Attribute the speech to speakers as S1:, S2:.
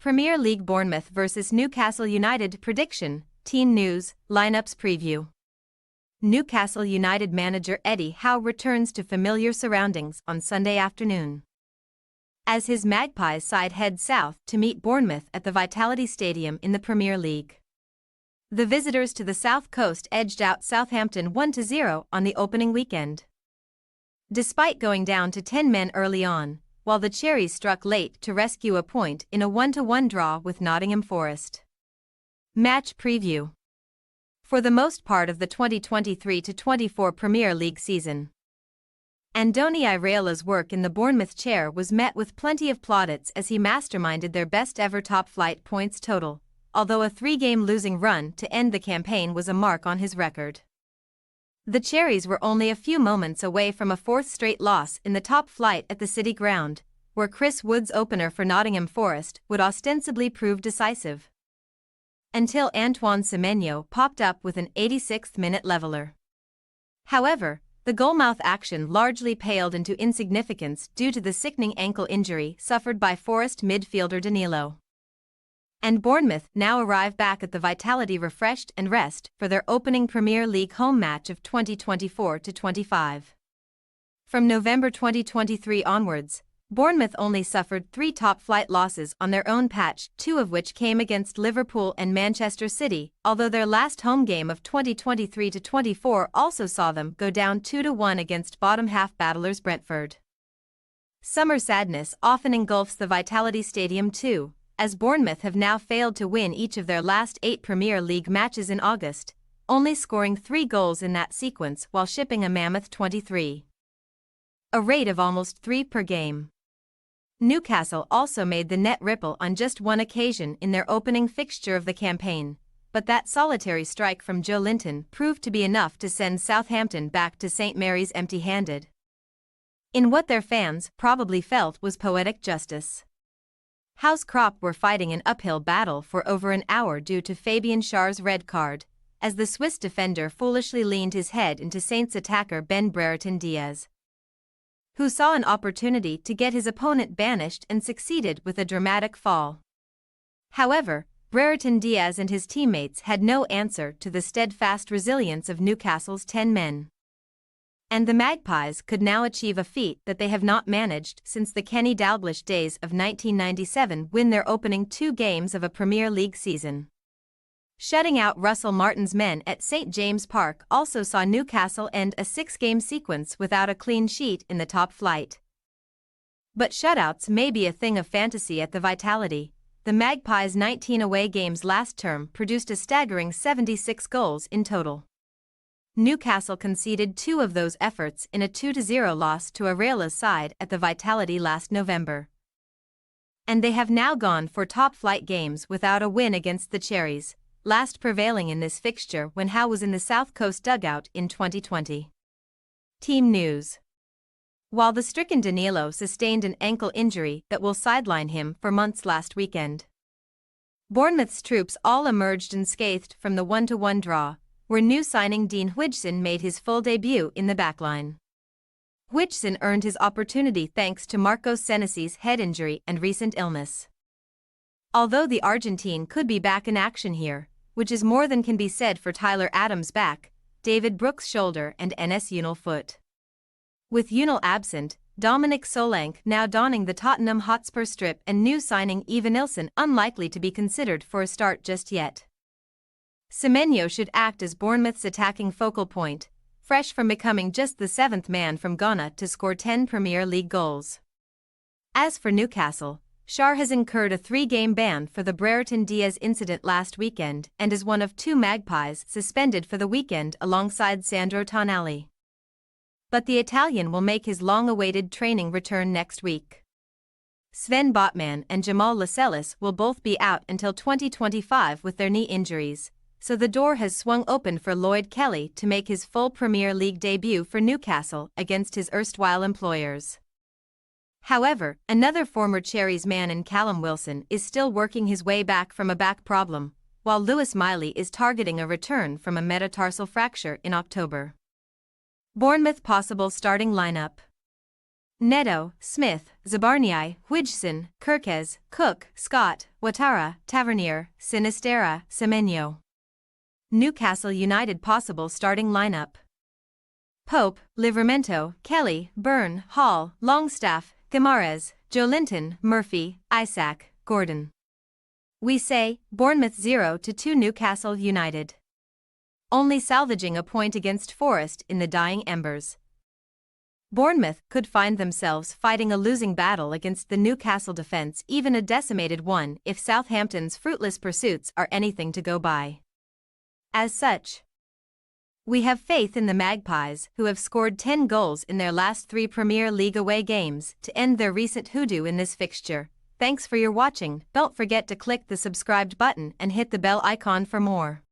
S1: Premier League Bournemouth vs Newcastle United prediction, team news, lineups preview. Newcastle United manager Eddie Howe returns to familiar surroundings on Sunday afternoon, as his Magpies side heads south to meet Bournemouth at the Vitality Stadium in the Premier League. The visitors to the South Coast edged out Southampton 1-0 on the opening weekend, despite going down to 10 men early on, while the Cherries struck late to rescue a point in a 1-1 draw with Nottingham Forest. Match preview. For the most part of the 2023-24 Premier League season, Andoni Iraola's work in the Bournemouth chair was met with plenty of plaudits as he masterminded their best-ever top-flight points total, although a three-game losing run to end the campaign was a mark on his record. The Cherries were only a few moments away from a fourth straight loss in the top flight at the City Ground, where Chris Wood's opener for Nottingham Forest would ostensibly prove decisive, until Antoine Semenyo popped up with an 86th-minute leveler. However, the goalmouth action largely paled into insignificance due to the sickening ankle injury suffered by Forest midfielder Danilo. And Bournemouth now arrive back at the Vitality refreshed and rest for their opening Premier League home match of 2024-25. From November 2023 onwards, Bournemouth only suffered 3 top-flight losses on their own patch, 2 of which came against Liverpool and Manchester City, although their last home game of 2023-24 also saw them go down 2-1 against bottom-half battlers Brentford. Summer sadness often engulfs the Vitality Stadium too, as Bournemouth have now failed to win each of their last 8 Premier League matches in August, only scoring 3 goals in that sequence while shipping a mammoth 23. A rate of almost 3 per game. Newcastle also made the net ripple on just one occasion in their opening fixture of the campaign, but that solitary strike from Joe Linton proved to be enough to send Southampton back to St Mary's empty-handed, in what their fans probably felt was poetic justice. House Crop were fighting an uphill battle for over an hour due to Fabian Schär's red card, as the Swiss defender foolishly leaned his head into Saints attacker Ben Brereton Diaz, who saw an opportunity to get his opponent banished and succeeded with a dramatic fall. However, Brereton Diaz and his teammates had no answer to the steadfast resilience of Newcastle's 10 men. And the Magpies could now achieve a feat that they have not managed since the Kenny Dalglish days of 1997, win their opening 2 games of a Premier League season. Shutting out Russell Martin's men at St James Park also saw Newcastle end a 6-game sequence without a clean sheet in the top flight. But shutouts may be a thing of fantasy at the Vitality. The Magpies' 19 away games last term produced a staggering 76 goals in total. Newcastle conceded 2 of those efforts in a 2-0 loss to Iraola's side at the Vitality last November. And they have now gone 4 top-flight games without a win against the Cherries, last prevailing in this fixture when Howe was in the South Coast dugout in 2020. Team news. While the stricken Danilo sustained an ankle injury that will sideline him for months last weekend, Bournemouth's troops all emerged unscathed from the 1-1 draw, where new signing Dean Huijsen made his full debut in the backline. Huijsen earned his opportunity thanks to Marcos Senesi's head injury and recent illness. Although the Argentine could be back in action here, which is more than can be said for Tyler Adams' back, David Brooks' shoulder and Enes Ünal foot. With Ünal absent, Dominic Solanke now donning the Tottenham Hotspur strip and new signing Evanilson unlikely to be considered for a start just yet. Semenyo should act as Bournemouth's attacking focal point, fresh from becoming just the 7th man from Ghana to score 10 Premier League goals. As for Newcastle, Schär has incurred a 3-game ban for the Brereton Diaz incident last weekend and is one of 2 Magpies suspended for the weekend alongside Sandro Tonali. But the Italian will make his long-awaited training return next week. Sven Botman and Jamal Lascelles will both be out until 2025 with their knee injuries, so the door has swung open for Lloyd Kelly to make his full Premier League debut for Newcastle against his erstwhile employers. However, another former Cherries man in Callum Wilson is still working his way back from a back problem, while Lewis Miley is targeting a return from a metatarsal fracture in October. Bournemouth possible starting lineup. Neto, Smith, Zabarnyi, Hodgson, Kirkes, Cook, Scott, Ouattara, Tavernier, Sinistera, Semenyo. Newcastle United possible starting lineup: Pope, Livramento, Kelly, Byrne, Hall, Longstaff, Guimaraes, Joelinton, Murphy, Isaac, Gordon. We say, Bournemouth 0-2 Newcastle United. Only salvaging a point against Forest in the dying embers. Bournemouth could find themselves fighting a losing battle against the Newcastle defence, even a decimated one, if Southampton's fruitless pursuits are anything to go by. As such, we have faith in the Magpies, who have scored 10 goals in their last 3 Premier League away games, to end their recent hoodoo in this fixture. Thanks for your watching. Don't forget to click the subscribed button and hit the bell icon for more.